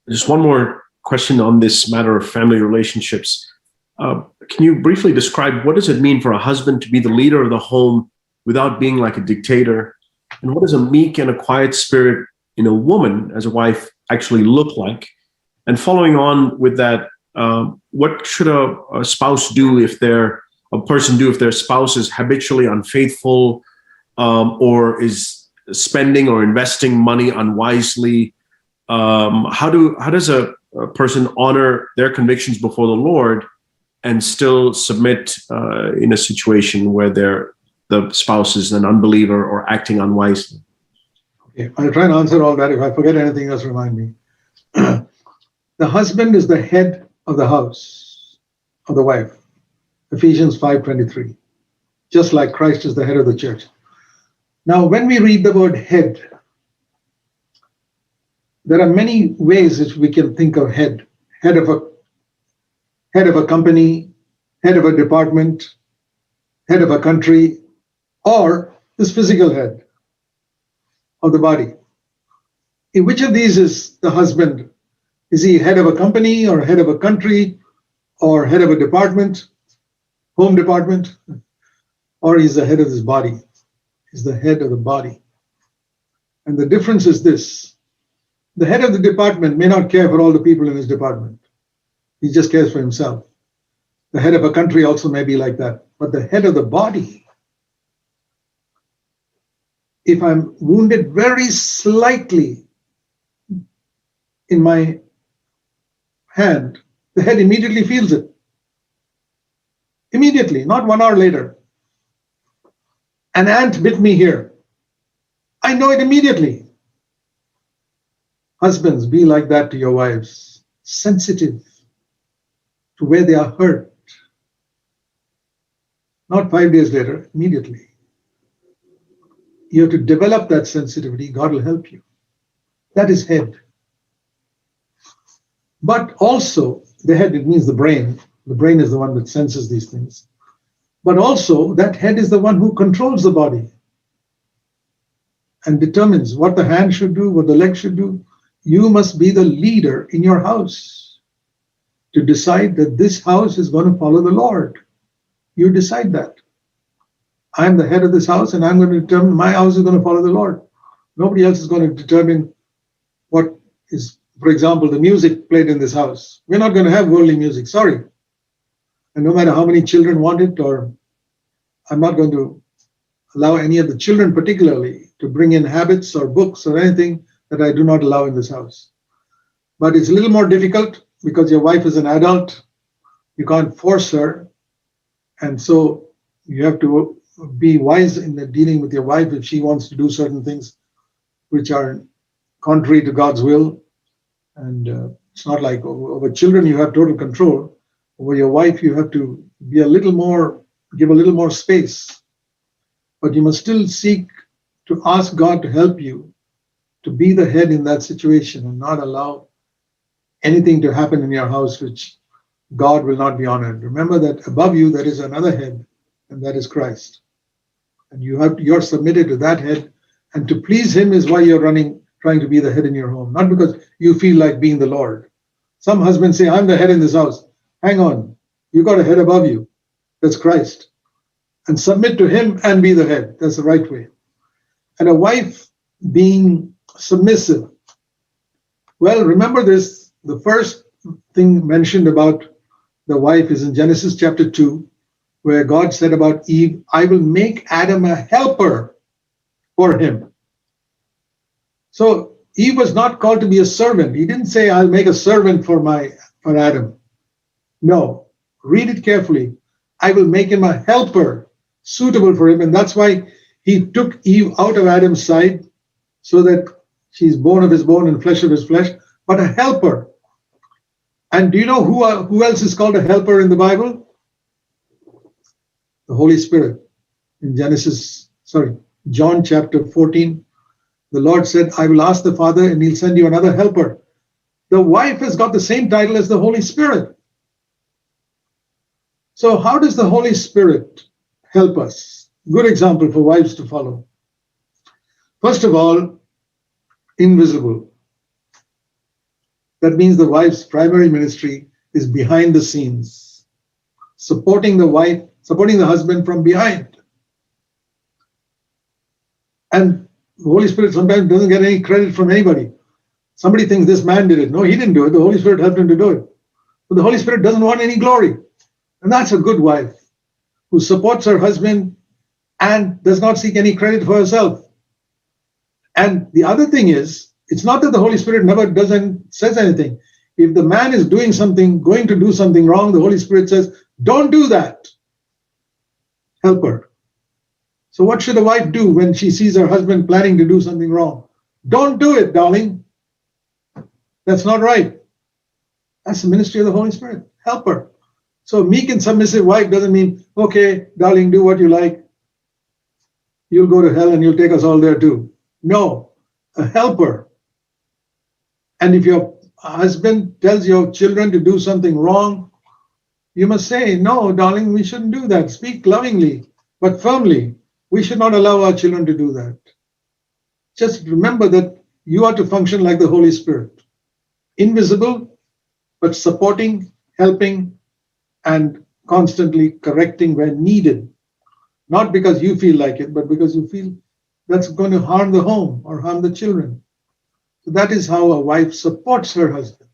Just one more question on this matter of family relationships. Can you briefly describe what does it mean for a husband to be the leader of the home without being like a dictator? And what does a meek and a quiet spirit in a woman as a wife actually look like? And following on with that, what should a spouse do if their spouse is habitually unfaithful, or is spending or investing money unwisely? How does a person honor their convictions before the Lord and still submit in a situation where the spouse is an unbeliever or acting unwisely? Okay, I'll try and answer all that. If I forget anything else, remind me. The husband is the head of the house, of the wife. Ephesians 5:23. Just like Christ is the head of the church. Now, when we read the word head, there are many ways which we can think of head. Head of a company, head of a department, head of a country, or this physical head of the body. In which of these is the husband? Is he head of a company or head of a country or head of a department, home department, or he's the head of his body? He's the head of the body. And the difference is this. The head of the department may not care for all the people in his department. He just cares for himself. The head of a country also may be like that. But the head of the body, if I'm wounded very slightly in my hand, the head immediately feels it. Immediately, not 1 hour later. An ant bit me here. I know it immediately. Husbands, be like that to your wives, sensitive to where they are hurt. Not 5 days later, immediately. You have to develop that sensitivity. God will help you. That is head. But also, the head, it means the brain. The brain is the one that senses these things. But also, that head is the one who controls the body and determines what the hand should do, what the leg should do. You must be the leader in your house to decide that this house is going to follow the Lord. You decide that. I'm the head of this house and I'm going to determine my house is going to follow the Lord. Nobody else is going to determine what is, for example, the music played in this house. We're not going to have worldly music, sorry. And no matter how many children want it, or I'm not going to allow any of the children particularly to bring in habits or books or anything that I do not allow in this house. But it's a little more difficult because your wife is an adult. You can't force her. And so you have to be wise in the dealing with your wife if she wants to do certain things which are contrary to God's will. And it's not like over children you have total control. Over your wife you have to be a little more, give a little more space. But you must still seek to ask God to help you to be the head in that situation and not allow anything to happen in your house which God will not be honored. Remember that above you there is another head, and that is Christ. And you're submitted to that head, and to please him is why you're trying to be the head in your home, not because you feel like being the Lord. Some husbands say, I'm the head in this house. Hang on, you got a head above you. That's Christ. And submit to him and be the head. That's the right way. And a wife being submissive. Well, remember this, the first thing mentioned about the wife is in Genesis chapter 2, where God said about Eve, I will make Adam a helper for him. So Eve was not called to be a servant. He didn't say, I'll make a servant for Adam. No, read it carefully. I will make him a helper suitable for him. And that's why he took Eve out of Adam's side so that she's bone of his bone and flesh of his flesh, but a helper. And do you know who else is called a helper in the Bible? The Holy Spirit. In John chapter 14, the Lord said, I will ask the Father and he'll send you another helper. The wife has got the same title as the Holy Spirit. So how does the Holy Spirit help us? Good example for wives to follow. First of all, invisible. That means the wife's primary ministry is behind the scenes, supporting the wife, supporting the husband from behind. And the Holy Spirit sometimes doesn't get any credit from anybody. Somebody thinks this man did it. No, he didn't do it. The Holy Spirit helped him to do it. But the Holy Spirit doesn't want any glory. And that's a good wife who supports her husband and does not seek any credit for herself. And the other thing is, it's not that the Holy Spirit never says anything. If the man is doing something, going to do something wrong, the Holy Spirit says, don't do that. Help her. So what should a wife do when she sees her husband planning to do something wrong? Don't do it, darling. That's not right. That's the ministry of the Holy Spirit. Help her. So a meek and submissive wife doesn't mean, okay, darling, do what you like. You'll go to hell and you'll take us all there too. No, a helper. And if your husband tells your children to do something wrong, you must say, no, darling, we shouldn't do that. Speak lovingly, but firmly. We should not allow our children to do that. Just remember that you are to function like the Holy Spirit. Invisible, but supporting, helping, and constantly correcting where needed. Not because you feel like it, but because you feel that's going to harm the home or harm the children. So that is how a wife supports her husband.